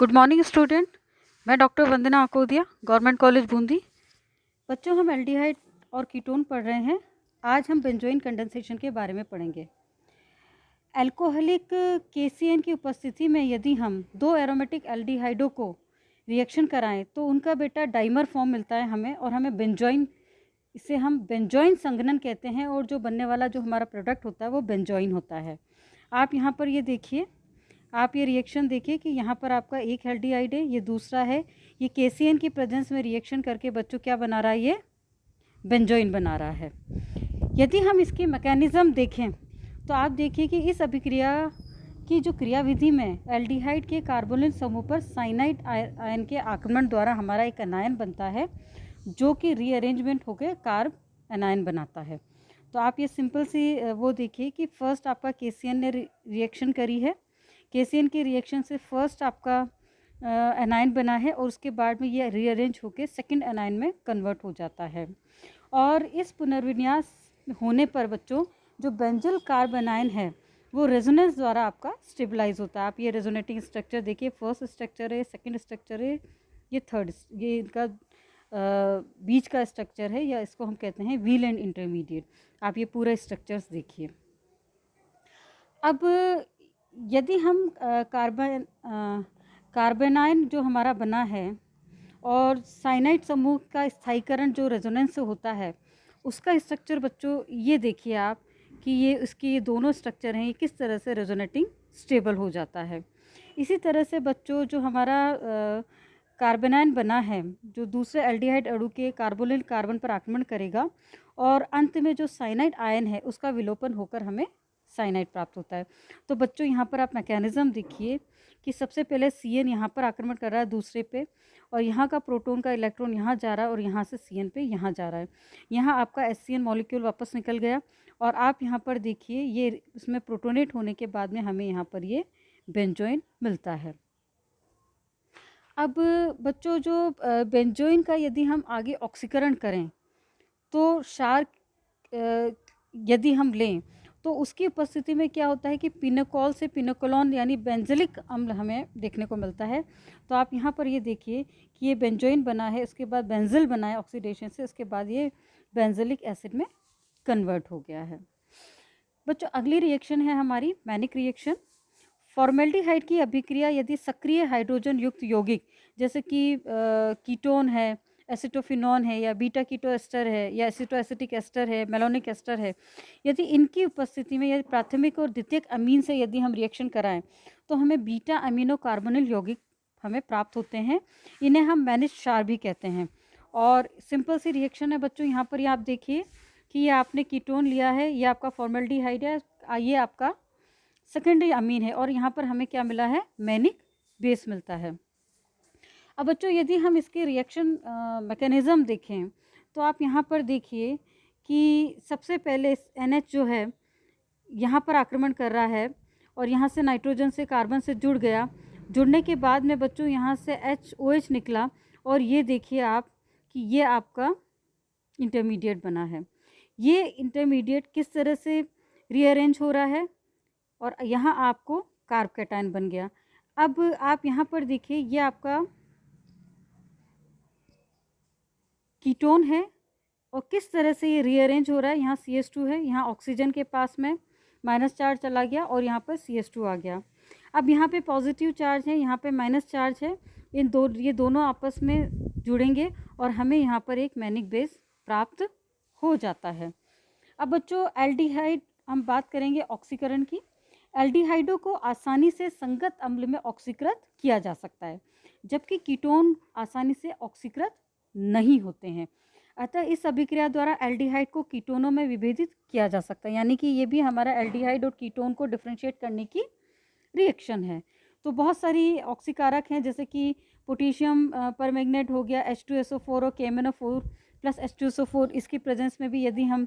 Good morning student. मैं doctor वंदना Akodiya, government college Bundi. बच्चों, हम एल्डिहाइड और कीटोन पढ़ रहे हैं। आज हम बेंजोइन कंडेंसेशन के बारे में पढ़ेंगे। अल्कोहलिक केसीएन की उपस्थिति में यदि हम दो एरोमेटिक एल्डिहाइडों को रिएक्शन कराएं तो उनका बेटा डाइमर फॉर्म मिलता है हमें, और हमें बेंजोइन, इसे हम बेंजोइन संघनन कहते हैं, और जो बनने वाला जो हमारा प्रोडक्ट होता है वो बेंजोइन होता है। आप यहाँ पर ये देखिए, आप ये रिएक्शन देखिए कि यहाँ पर आपका एक एल्डिहाइड है, ये दूसरा है। ये केसीएन की प्रेजेंस में रिएक्शन करके बच्चों क्या बना रहा है, ये बेंजोइन बना रहा है। यदि हम इसकी मैकेनिज्म देखें तो आप देखिए कि इस अभिक्रिया की जो क्रियाविधि में एल्डिहाइड के कार्बोनिल समूह पर साइनाइड आयन के आक्रमण द्वारा हमारा एक एनायन बनता है, जो कि रीअरेंजमेंट होकर कार्ब एनायन बनाता है। तो आप ये सिंपल सी वो देखिए कि फर्स्ट आपका केसीएन ने रिएक्शन करी है, केसीएन की रिएक्शन से फर्स्ट आपका एनायन बना है, और उसके बाद में ये रीअरेंज होकर सेकंड एनायन में कन्वर्ट हो जाता है। और इस पुनर्विन्यास होने पर बच्चों, जो बेंजल कार्ब एनायन है वो रेजोनेंस द्वारा आपका स्टेबलाइज होता है। आप ये रेजोनेटिंग स्ट्रक्चर देखिए, फर्स्ट स्ट्रक्चर है, सेकंड स्ट्रक्चर है, ये थर्ड, ये इनका बीच का स्ट्रक्चर है, या इसको हम कहते हैं व्हील एंड इंटरमीडिएट। आप ये पूरा स्ट्रक्चर्स देखिए। अब यदि हम कार्बेनाइन जो हमारा बना है और साइनाइड समूह का स्थायीकरण जो रेजोनेंस से होता है, उसका स्ट्रक्चर बच्चों ये देखिए आप कि ये इसके ये दोनों स्ट्रक्चर हैं, ये किस तरह से रेजोनेटिंग स्टेबल हो जाता है। इसी तरह से बच्चों, जो हमारा कार्बेनाइन बना है, जो दूसरे एल्डिहाइड अणु के कार्बोनिल कार्बन पर आक्रमण करेगा, और अंत में जो साइनाइड आयन है उसका विलोपन होकर हमें साइनाइड प्राप्त होता है। तो बच्चों, यहाँ पर आप मैकेनिज्म देखिए कि सबसे पहले CN यहाँ पर आक्रमण कर रहा है दूसरे पे, और यहाँ का प्रोटॉन का इलेक्ट्रॉन यहाँ जा रहा है, और यहाँ से CN पे यहाँ जा रहा है। यहाँ आपका HCN मॉलिक्यूल वापस निकल गया, और आप यहाँ पर देखिए ये इसमें प्रोटोनेट होने के बाद में हमें यहाँ पर ये बेंजोइन मिलता है। अब बच्चों, जो बेंजोइन का यदि हम आगे ऑक्सीकरण करें तो क्षार यदि हम लें तो उसकी उपस्थिति में क्या होता है कि पिनोकॉल से पिनोकोलॉन यानी बेंजलिक अम्ल हमें देखने को मिलता है। तो आप यहाँ पर ये देखिए कि ये बेंजोइन बना है, उसके बाद बेंजिल बना है ऑक्सीडेशन से, उसके बाद ये बेंजलिक एसिड में कन्वर्ट हो गया है। बच्चों, अगली रिएक्शन है हमारी मैनिक रिएक्शन। फॉर्मेल्डिहाइड की अभिक्रिया यदि सक्रिय हाइड्रोजन युक्त यौगिक जैसे कि कीटोन है, एसिटोफिनॉन है, या बीटा कीटो एस्टर है, या एसिटो एसिटिक एस्टर है, मेलोनिक एस्टर है, यदि इनकी उपस्थिति में यदि प्राथमिक और द्वितीयक अमीन से यदि हम रिएक्शन कराएं तो हमें बीटा अमीनो कार्बोनिल यौगिक हमें प्राप्त होते हैं। इन्हें हम मैनिक क्षार भी कहते हैं। और सिंपल सी रिएक्शन है बच्चों। यहाँ पर ये आप देखिए कि ये आपने कीटोन लिया है, ये आपका फॉर्मेल्डिहाइड है, ये आपका सेकेंडरी अमीन है, और यहाँ पर हमें क्या मिला है, मैनिक बेस मिलता है। अब बच्चों, यदि हम इसके रिएक्शन मैकेनिज़्म देखें तो आप यहाँ पर देखिए कि सबसे पहले NH जो है यहाँ पर आक्रमण कर रहा है, और यहाँ से नाइट्रोजन से कार्बन से जुड़ गया। जुड़ने के बाद में बच्चों यहाँ से HOH निकला, और ये देखिए आप कि ये आपका इंटरमीडिएट बना है। ये इंटरमीडिएट किस तरह से रीअरेंज हो रहा है, और यहाँ आपको कार्ब कैटायन बन गया। अब आप यहाँ पर देखिए, ये आपका कीटोन है, और किस तरह से ये रीअरेंज हो रहा है। यहाँ CH2 है, यहाँ ऑक्सीजन के पास में माइनस चार्ज चला गया, और यहाँ पर CH2 आ गया। अब यहाँ पे पॉजिटिव चार्ज है, यहाँ पे माइनस चार्ज है, ये दोनों आपस में जुड़ेंगे, और हमें यहाँ पर एक मैनिक बेस प्राप्त हो जाता है। अब बच्चों, एल्डिहाइड हम बात करेंगे ऑक्सीकरण की। एल्डिहाइडों को आसानी से संगत अम्ल में ऑक्सीकृत किया जा सकता है, जबकि कीटोन आसानी से ऑक्सीकृत नहीं होते हैं। अतः इस अभिक्रिया द्वारा एल्डिहाइड को कीटोनों में विभेदित किया जा सकता है, यानी कि ये भी हमारा एल्डिहाइड और कीटोन को डिफ्रेंशिएट करने की रिएक्शन है। तो बहुत सारी ऑक्सीकारक हैं, जैसे कि पोटेशियम परमैंगनेट हो गया, H2SO4 और KMnO4 प्लस H2SO4, इसकी प्रेजेंस में भी यदि हम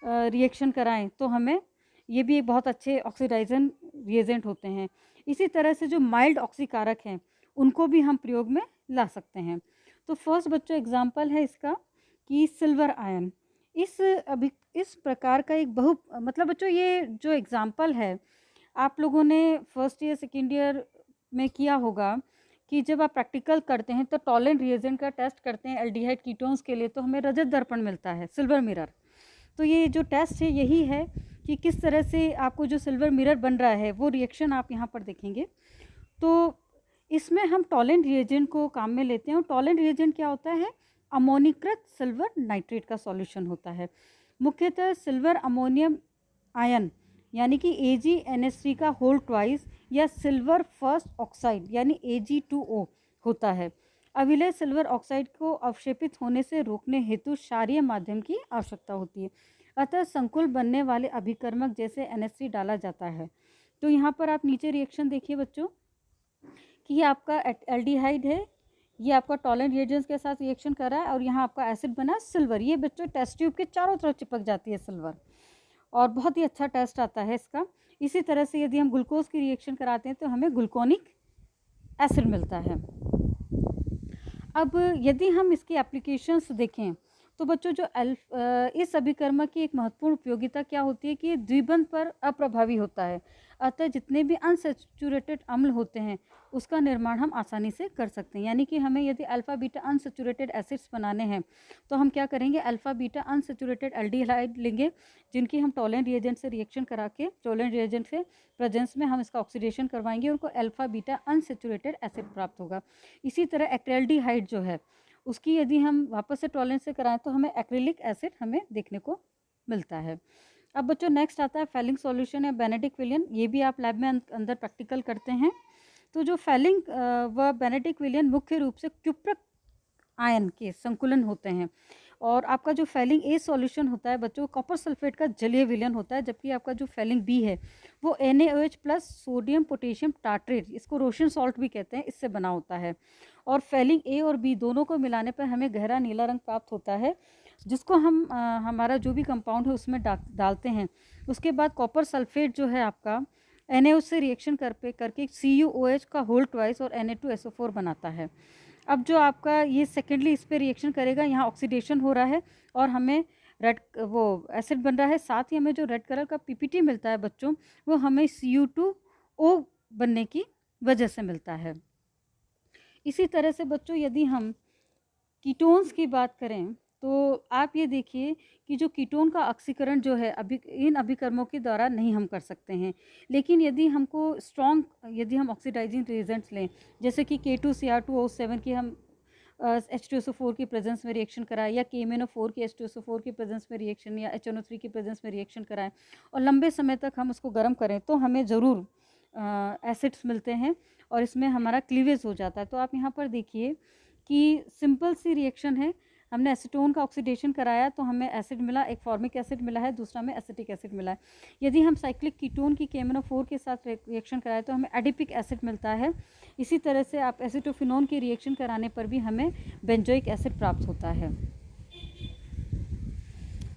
रिएक्शन कराएं तो हमें ये भी एक बहुत अच्छे ऑक्सीडाइजन रिएजेंट होते हैं। इसी तरह से जो माइल्ड ऑक्सीकारक हैं उनको भी हम प्रयोग में ला सकते हैं। तो फर्स्ट बच्चों एग्जाम्पल है इसका कि सिल्वर आयन। इस प्रकार का एक मतलब बच्चों, ये जो एग्जाम्पल है आप लोगों ने फर्स्ट ईयर सेकेंड ईयर में किया होगा कि जब आप प्रैक्टिकल करते हैं तो टॉलेंट रिएजेंट का टेस्ट करते हैं एल्डिहाइड कीटोन्स के लिए, तो हमें रजत दर्पण मिलता है, सिल्वर मिरर। तो ये जो टेस्ट है यही है कि किस तरह से आपको जो सिल्वर मिरर बन रहा है वो रिएक्शन आप यहाँ पर देखेंगे। तो इसमें हम टॉलेंट रिएजेंट को काम में लेते हैं, और टॉलेंट रिएजेंट क्या होता है, अमोनीकृत सिल्वर नाइट्रेट का सॉल्यूशन होता है। मुख्यतः सिल्वर अमोनियम आयन यानी कि AgNH3 का होल ट्वाइस या सिल्वर फर्स्ट ऑक्साइड यानी Ag2O होता है। अविलय सिल्वर ऑक्साइड को अवक्षेपित होने से रोकने हेतु क्षारीय माध्यम की आवश्यकता होती है, अतः संकुल बनने वाले अभिकर्मक जैसे NH3 डाला जाता है। तो यहाँ पर आप नीचे रिएक्शन देखिए बच्चों कि ये आपका एल्डिहाइड है, ये आपका टॉलेंट रिएजेंट्स के साथ रिएक्शन कर रहा है, और यहाँ आपका एसिड बना सिल्वर। ये बच्चों टेस्ट ट्यूब के चारों तरफ चिपक जाती है सिल्वर, और बहुत ही अच्छा टेस्ट आता है इसका। इसी तरह से यदि हम ग्लूकोज की रिएक्शन कराते हैं तो हमें ग्लूकोनिक एसिड मिलता है। अब यदि हम इसकी एप्लीकेशंस देखें तो बच्चों जो इस अभिकर्मक की एक महत्वपूर्ण उपयोगिता क्या होती है कि ये द्विबंध पर अप्रभावी होता है, अतः जितने भी अनसेचुरेटेड अम्ल होते हैं उसका निर्माण हम आसानी से कर सकते हैं। यानी कि हमें यदि अल्फ़ा बीटा अनसेचुरेटेड एसिड्स बनाने हैं तो हम क्या करेंगे, अल्फ़ा बीटा अनसेचुरेटेड एल्डिहाइड लेंगे, जिनकी हम टॉलेंट रिएजेंट से रिएक्शन करा के टॉलेंट रिएजेंट से प्रेजेंस में हम इसका ऑक्सीडेशन करवाएंगे, उनको अल्फ़ा बीटा अनसेचुरेटेड एसिड प्राप्त होगा। इसी तरह एक्रेल्डिहाइड जो है उसकी यदि हम वापस से टॉलेंट से कराएं तो हमें एक्रिलिक एसिड हमें देखने को मिलता है। अब बच्चों नेक्स्ट आता है फेलिंग सॉल्यूशन या बेनेडिक्ट विलियन। ये भी आप लैब में अंदर प्रैक्टिकल करते हैं। तो जो फेलिंग व बेनेडिक्ट विलियन मुख्य रूप से क्यूप्रक आयन के संकुलन होते हैं, और आपका जो फेलिंग ए सॉल्यूशन होता है बच्चों कॉपर सल्फेट का जलीय विलयन होता है, जबकि आपका जो फेलिंग बी है वो NaOH plus sodium potassium tartrate, इसको रोशन सॉल्ट भी कहते हैं, इससे बना होता है। और फेलिंग ए और बी दोनों को मिलाने पर हमें गहरा नीला रंग प्राप्त होता है, जिसको हम हमारा जो भी कंपाउंड है उसमें डालते हैं। उसके बाद कॉपर सल्फेट जो है आपका NaOH से रिएक्शन करके CuOH का होल ट्वाइस और Na2SO4 बनाता है। अब जो आपका ये सेकेंडली इस पर रिएक्शन करेगा, यहाँ ऑक्सीडेशन हो रहा है और हमें रेड वो एसिड बन रहा है, साथ ही हमें जो रेड कलर का PPT मिलता है बच्चों वो हमें Cu2O बनने की वजह से मिलता है। इसी तरह से बच्चों यदि हम कीटोन्स की बात करें तो आप ये देखिए कि जो कीटोन का ऑक्सीकरण जो है इन अभिकर्मों के द्वारा नहीं हम कर सकते हैं, लेकिन यदि हमको यदि हम ऑक्सीडाइजिंग रिएजेंट्स लें जैसे कि K2Cr2O7 की हम H2SO4 की प्रेजेंस में रिएक्शन कराएं, या KMnO4 की H2SO4 की प्रेजेंस में रिएक्शन, या HNO3 की प्रेजेंस में रिएक्शन कराएं, और लंबे समय तक हम उसको गर्म करें तो हमें ज़रूर एसिड्स मिलते हैं और इसमें हमारा क्लीवेज हो जाता है। तो आप यहाँ पर देखिए कि सिंपल सी रिएक्शन है, हमने एसीटोन का ऑक्सीडेशन कराया तो हमें एसिड मिला, एक फॉर्मिक एसिड मिला है, दूसरा में एसिटिक एसिड मिला है। यदि हम साइक्लिक कीटोन की KMnO4 के साथ रिएक्शन कराएं तो हमें एडिपिक एसिड मिलता है। इसी तरह से आप एसिटोफिनोन की रिएक्शन कराने पर भी हमें बेंजोइक एसिड प्राप्त होता है।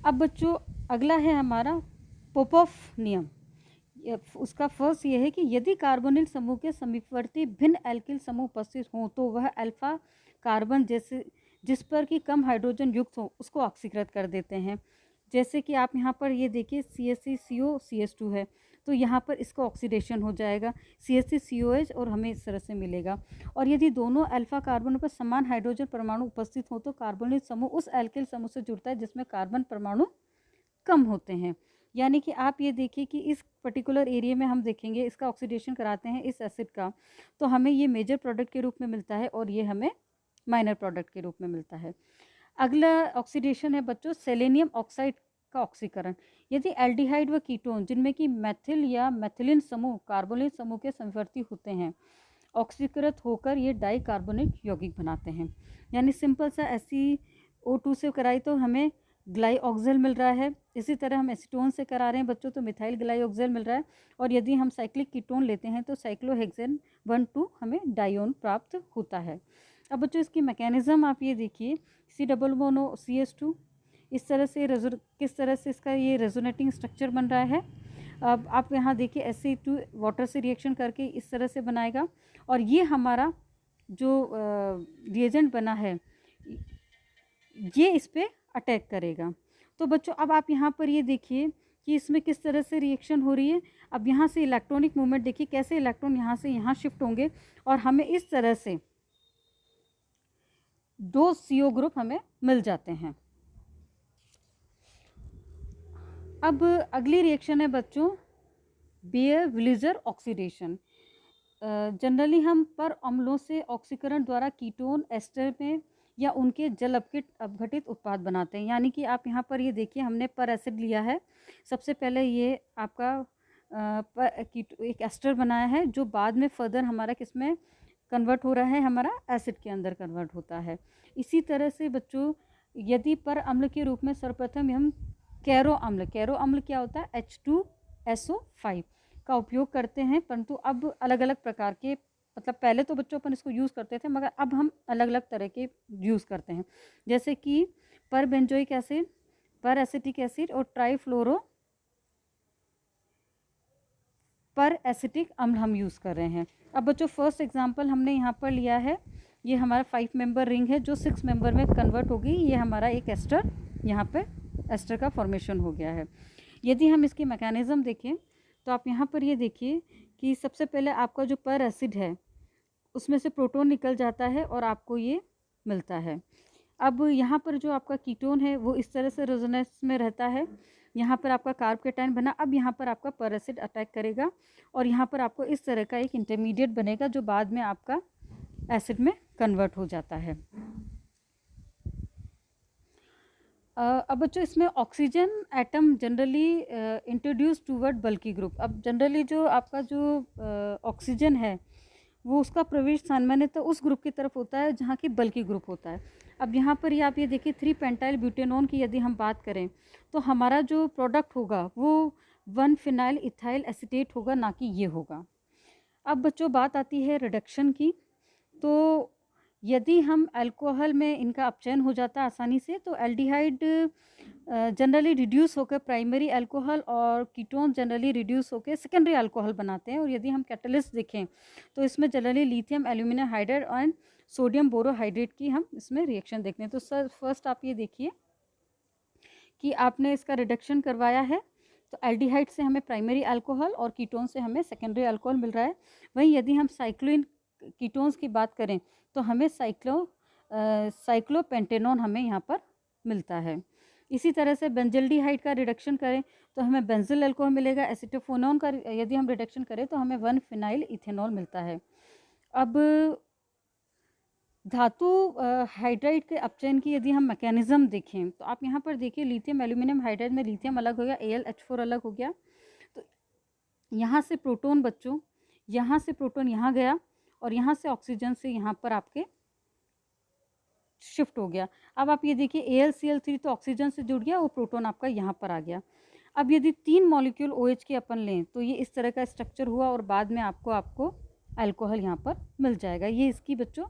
अब बच्चों अगला है हमारा पोपोफ नियम। उसका फर्स्ट ये है कि यदि कार्बोनिल समूह के समीपवर्ती भिन्न एल्किल समूह उपस्थित हों तो वह अल्फा कार्बन जिस पर कि कम हाइड्रोजन युक्त हो उसको ऑक्सीकृत कर देते हैं। जैसे कि आप यहाँ पर ये देखिए CH3CO है, तो यहाँ पर इसका ऑक्सीडेशन हो जाएगा CH3COH और हमें इस तरह से मिलेगा। और यदि दोनों अल्फा कार्बन पर समान हाइड्रोजन परमाणु उपस्थित हो तो कार्बोनिल समूह उस एल्किल समूह से जुड़ता है जिसमें कार्बन परमाणु कम होते हैं। यानी कि आप ये देखिए कि इस पर्टिकुलर एरिया में हम देखेंगे इसका ऑक्सीडेशन कराते हैं इस एसिड का तो हमें ये मेजर प्रोडक्ट के रूप में मिलता है और ये हमें माइनर प्रोडक्ट के रूप में मिलता है। अगला ऑक्सीडेशन है बच्चों सेलेनियम ऑक्साइड का ऑक्सीकरण। यदि एल्डिहाइड व कीटोन जिनमें कि मैथिल या मैथिलिन समूह कार्बोनिल समूह के समवर्ती होते हैं ऑक्सीकृत होकर ये डाई कार्बोनिक यौगिक बनाते हैं। यानी सिंपल सा SiO2 से कराई तो हमें ग्लाइऑक्सिल मिल रहा है, इसी तरह हम एसीटोन से करा रहे हैं बच्चों तो मिथाइल ग्लाइऑक्सिल मिल रहा है, और यदि हम साइक्लिक कीटोन लेते हैं तो साइक्लोहेक्सेन 1,2 हमें डायोन प्राप्त होता है। अब बच्चों इसकी मैकेनिज्म आप ये देखिए C≡CH2 इस तरह से किस तरह से इसका ये रेजोनेटिंग स्ट्रक्चर बन रहा है। अब आप यहाँ देखिए Sc2 वाटर से रिएक्शन करके इस तरह से बनाएगा और ये हमारा जो रिएजेंट बना है ये इस पर अटैक करेगा। तो बच्चों अब आप यहाँ पर ये देखिए कि इसमें किस तरह से रिएक्शन हो रही है। अब यहाँ से इलेक्ट्रॉनिक मूवमेंट देखिए, कैसे इलेक्ट्रॉन यहाँ से यहाँ शिफ्ट होंगे और हमें इस तरह से 2 CO ग्रुप हमें मिल जाते हैं। अब अगली रिएक्शन है बच्चों बेयर विलीजर ऑक्सीडेशन। जनरली हम पर अम्लों से ऑक्सीकरण द्वारा कीटोन एस्टर में या उनके जल अपघटित उत्पाद बनाते हैं। यानी कि आप यहाँ पर ये देखिए, हमने पर एसिड लिया है, सबसे पहले ये आपका एक एस्टर बनाया है जो बाद में फर्दर हमारा किस में कन्वर्ट हो रहा है, हमारा एसिड के अंदर कन्वर्ट होता है। इसी तरह से बच्चों यदि पर अम्ल के रूप में सर्वप्रथम हम कैरो अम्ल क्या होता है H2SO5 का उपयोग करते हैं, परंतु अब अलग अलग प्रकार के, मतलब पहले तो बच्चों अपन इसको यूज़ करते थे मगर अब हम अलग अलग तरह के यूज़ करते हैं, जैसे कि पर बेंजोइक एसिड, पर एसिटिक एसिड और ट्राईफ्लोरो पर एसिटिक अम्ल हम यूज़ कर रहे हैं। अब बच्चों फर्स्ट एग्जांपल हमने यहाँ पर लिया है, ये हमारा 5 मेंबर रिंग है जो 6 मेंबर में कन्वर्ट होगी। ये हमारा एक एस्टर, यहाँ पे एस्टर का फॉर्मेशन हो गया है। यदि हम इसकी मैकेनिज़्म देखें तो आप यहाँ पर ये देखिए कि सबसे पहले आपका जो पर एसिड है उसमें से प्रोटॉन निकल जाता है और आपको ये मिलता है। अब यहाँ पर जो आपका कीटोन है वो इस तरह से रेजोनेंस में रहता है, यहाँ पर आपका कार्ब कैटायन बना, अब यहाँ पर आपका पर एसिड अटैक करेगा और यहाँ पर आपको इस तरह का एक इंटरमीडिएट बनेगा जो बाद में आपका एसिड में कन्वर्ट हो जाता है। अब बच्चों इसमें oxygen atom generally introduce toward bulky group. अब जनरली जो आपका जो ऑक्सीजन है वो उसका प्रवेश सामान्यतः उस ग्रुप की तरफ होता है जहाँ की बल्की ग्रुप होता है। अब यहाँ पर आप ये देखिए 3 पेंटाइल ब्यूटेनॉन की यदि हम बात करें तो हमारा जो प्रोडक्ट होगा वो 1 फिनाइल इथाइल एसीटेट होगा, ना कि ये होगा। अब बच्चों बात आती है रिडक्शन की, तो यदि हम अल्कोहल में इनका अपचयन हो जाता है आसानी से तो एल्डिहाइड जनरली रिड्यूस होकर प्राइमरी अल्कोहल और कीटोन जनरली रिड्यूस होकर सेकेंडरी अल्कोहल बनाते हैं। और यदि हम कैटलिस्ट देखें तो इसमें generally lithium aluminium hydride and sodium borohydrate की हम इसमें रिएक्शन देखते हैं। तो सर फर्स्ट आप ये देखिए कि आपने इसका रिडक्शन करवाया है तो एल्डिहाइड से हमें प्राइमरी अल्कोहल और कीटोन से हमें सेकेंडरी अल्कोहल मिल रहा है। वहीं यदि हम साइक्लोइन कीटोन्स की बात करें तो हमें साइक्लोपेंटेनॉन हमें यहाँ पर मिलता है। इसी तरह से बेंजल्डिहाइड का रिडक्शन करें तो हमें बेंजिल अल्कोहल मिलेगा। एसिटोफोनोन का यदि हम रिडक्शन करें तो हमें 1 फिनाइल इथेनॉल मिलता है। अब धातु हाइड्राइड के अपचयन की यदि हम मैकेनिज्म देखें तो आप यहाँ पर देखिए लिथियम एल्यूमिनियम हाइड्राइड में लिथियम अलग हो गया, AlH4 अलग हो गया, तो यहाँ से प्रोटोन बच्चों, यहाँ से प्रोटोन यहाँ गया और यहाँ से ऑक्सीजन से यहाँ पर आपके शिफ्ट हो गया। अब आप ये देखिए AlCl3 तो ऑक्सीजन से जुड़ गया और प्रोटोन आपका यहाँ पर आ गया। अब यदि 3 मॉलिक्यूल OH के अपन लें तो ये इस तरह का स्ट्रक्चर हुआ और बाद में आपको अल्कोहल यहाँ पर मिल जाएगा। ये इसकी बच्चों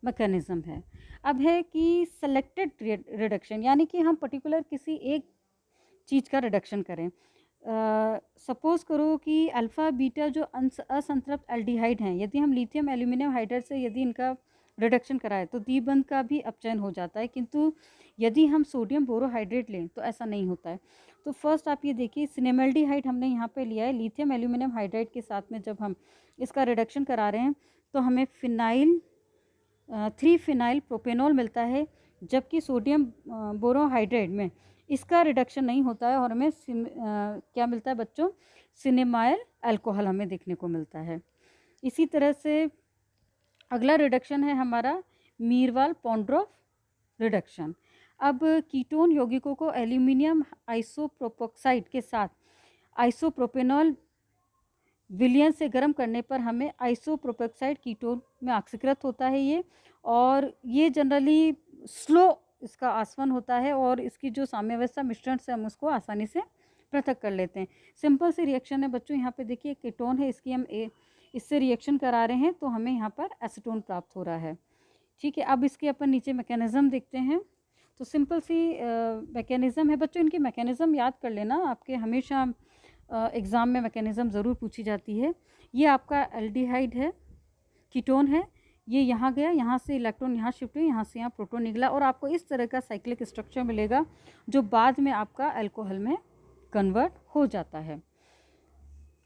मैकेनिज्म है। अब है कि सेलेक्टेड रिडक्शन, यानी कि हम पर्टिकुलर किसी एक चीज़ का रिडक्शन करें। सपोज़ करो कि अल्फ़ा बीटा जो असंतृप्त एल्डिहाइड हैं, यदि हम लिथियम एल्यूमिनियम हाइड्राइड से यदि इनका रिडक्शन कराएं तो द्विबंध का भी अपचयन हो जाता है, किंतु यदि हम सोडियम बोरोहाइड्रेट लें तो ऐसा नहीं होता है। तो फर्स्ट आप ये देखिए सिनेमल्डिहाइड हमने यहाँ पे लिया है, लिथियम एल्यूमिनियम हाइड्राइड के साथ में जब हम इसका रिडक्शन करा रहे हैं तो हमें 3 फिनाइल प्रोपेनॉल मिलता है, जबकि सोडियम बोरोहाइड्रेट में इसका रिडक्शन नहीं होता है और हमें क्या मिलता है बच्चों, सिनेमाइल अल्कोहल हमें देखने को मिलता है। इसी तरह से अगला रिडक्शन है हमारा मीरवाल पॉन्ड्रोफ रिडक्शन। अब कीटोन यौगिकों को एल्यूमिनियम आइसोप्रोपोक्साइड के साथ आइसोप्रोपेनॉल विलयन से गर्म करने पर हमें आइसोप्रोपेक्साइड कीटोन में ऑक्सीकृत होता है ये, और ये जनरली स्लो इसका आसवन होता है और इसकी जो साम्यावस्था मिश्रण से हम उसको आसानी से पृथक कर लेते हैं। सिंपल सी रिएक्शन है बच्चों, यहाँ पे देखिए कीटोन है, इसकी हम इससे रिएक्शन करा रहे हैं तो हमें यहाँ पर एसीटोन प्राप्त हो रहा है। ठीक है, अब इसके अपन नीचे मैकेनिज्म देखते हैं। तो सिंपल सी मैकेनिज्म है बच्चों, इनकी मैकेनिज्म याद कर लेना, आपके हमेशा एग्ज़ाम में मैकेनिज्म ज़रूर पूछी जाती है। ये आपका एल्डिहाइड है, कीटोन है, ये यहाँ गया, यहाँ से इलेक्ट्रॉन यहाँ शिफ्ट हुई, यहाँ से यहाँ प्रोटॉन निकला और आपको इस तरह का साइक्लिक स्ट्रक्चर मिलेगा जो बाद में आपका अल्कोहल में कन्वर्ट हो जाता है।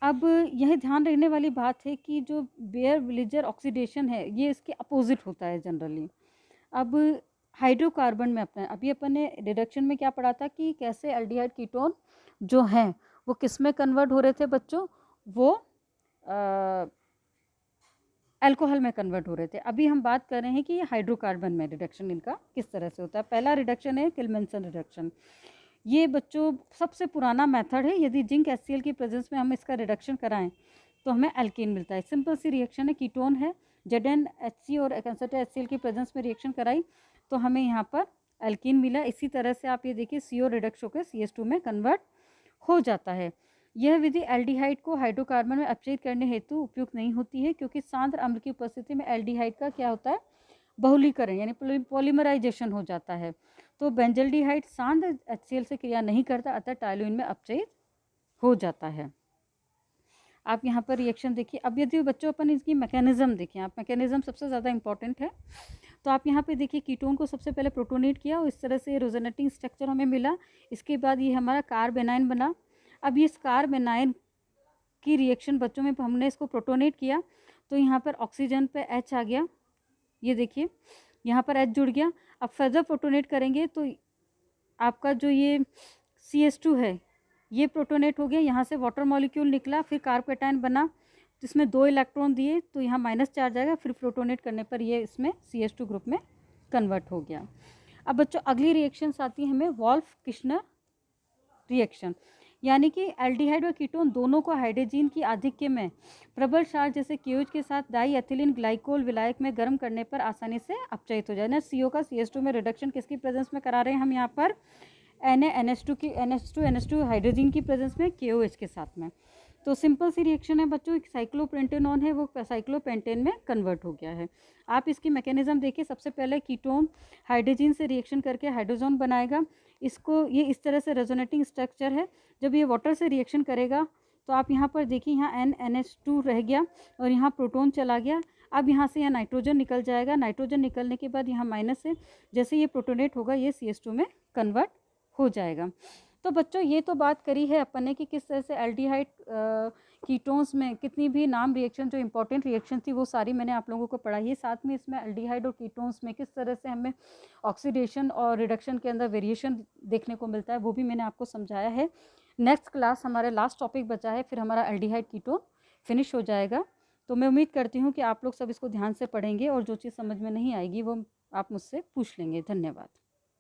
अब यह ध्यान रखने वाली बात है कि जो बेयर विलेजर ऑक्सीडेशन है ये इसके अपोजिट होता है जनरली। अब हाइड्रोकार्बन में अभी अपन ने रिडक्शन में क्या पढ़ा था कि कैसे एल्डिहाइड कीटोन जो हैं वो किस में कन्वर्ट हो रहे थे बच्चों, वो अल्कोहल में कन्वर्ट हो रहे थे। अभी हम बात कर रहे हैं कि हाइड्रोकार्बन में रिडक्शन इनका किस तरह से होता है। पहला रिडक्शन है किल्मैनसन रिडक्शन। ये बच्चों सबसे पुराना मेथड है। यदि जिंक HCl की प्रेजेंस में हम इसका रिडक्शन कराएं तो हमें एल्कीन मिलता है। सिंपल सी रिएक्शन है, कीटोन है, ZnHC और कंसर्टेड HCl की प्रेजेंस में रिएक्शन कराई तो हमें यहाँ पर एल्कीन मिला। इसी तरह से आप ये देखिए CO रिडक्स होकर CH2 में कन्वर्ट हो जाता है। यह विधि एल्डिहाइड को हाइड्रोकार्बन में अपचयित करने हेतु उपयुक्त नहीं होती है, क्योंकि सांद्र अम्ल की उपस्थिति में एल्डिहाइड का क्या होता है, बहुलीकरण यानी पॉलीमराइजेशन हो जाता है। तो बेंजल्डिहाइड सांद्र HCl से क्रिया नहीं करता, अतः टायलुइन में अपचयित हो जाता है। आप यहाँ पर रिएक्शन देखिए। अब यदि बच्चों अपन इसकी मैकेनिज्म देखें, आप मैकेनिज्म सबसे ज़्यादा इंपॉर्टेंट है। तो आप यहाँ पे देखिए कीटोन को सबसे पहले प्रोटोनेट किया और इस तरह से रेजोनेटिंग स्ट्रक्चर हमें मिला। इसके बाद ये हमारा कार्बेनाइन बना। अब इस कार्बेनाइन की रिएक्शन बच्चों में हमने इसको प्रोटोनेट किया तो यहाँ पर ऑक्सीजन पे H आ गया, ये देखिए यहाँ पर H जुड़ गया। अब फर्दर प्रोटोनेट करेंगे तो आपका जो ये CH2 है ये प्रोटोनेट हो गया, यहाँ से वाटर मॉलिक्यूल निकला, फिर कार्बोकेटाइन बना जिसमें 2 इलेक्ट्रॉन दिए तो यहाँ माइनस चार्ज आएगा, फिर प्रोटोनेट करने पर ये इसमें CH2 ग्रुप में कन्वर्ट हो गया। अब बच्चों अगली रिएक्शंस आती हैं हमें वॉल्फ किश्नर रिएक्शन, यानी कि एल्डिहाइड और कीटोन दोनों को हाइड्रोजन की आधिक्य में प्रबल क्षार जैसे KOH के साथ डाई एथिलीन ग्लाइकोल विलायक में गर्म करने पर आसानी से अपचयित हो जाए ना। CO का CH2 में रिडक्शन किसकी प्रेजेंस में करा रहे हैं हम यहाँ पर, NH2 हाइड्रोजन की प्रेजेंस में KOH के साथ में। तो सिंपल सी रिएक्शन है बच्चों, एक साइक्लोपेंटेनॉन है वो साइक्लोपेंटेन में कन्वर्ट हो गया है। आप इसकी मैकेनिज्म देखिए। सबसे पहले कीटोन हाइड्रोजन से रिएक्शन करके हाइड्रोजन बनाएगा, इसको ये इस तरह से रेजोनेटिंग स्ट्रक्चर है। जब ये वाटर से रिएक्शन करेगा तो आप यहाँ पर देखिए यहाँ NH2 रह गया और यहाँ प्रोटॉन चला गया। अब यहाँ से यह नाइट्रोजन निकल जाएगा, नाइट्रोजन निकलने के बाद यहाँ माइनस है, जैसे ये प्रोटोनेट होगा ये CH2 में कन्वर्ट हो जाएगा। तो बच्चों ये तो बात करी है अपन ने कि किस तरह से एल्डिहाइड कीटोन्स में कितनी भी नाम रिएक्शन जो इंपॉर्टेंट रिएक्शन थी वो सारी मैंने आप लोगों को पढ़ाई है। साथ में इसमें एल्डिहाइड और कीटोन्स में किस तरह से हमें ऑक्सीडेशन और रिडक्शन के अंदर वेरिएशन देखने को मिलता है वो भी मैंने आपको समझाया है। नेक्स्ट क्लास हमारे लास्ट टॉपिक बचा है, फिर हमारा एल्डिहाइड कीटोन फिनिश हो जाएगा। तो मैं उम्मीद करती हूँ कि आप लोग सब इसको ध्यान से पढ़ेंगे और जो चीज़ समझ में नहीं आएगी वो आप मुझसे पूछ लेंगे। धन्यवाद।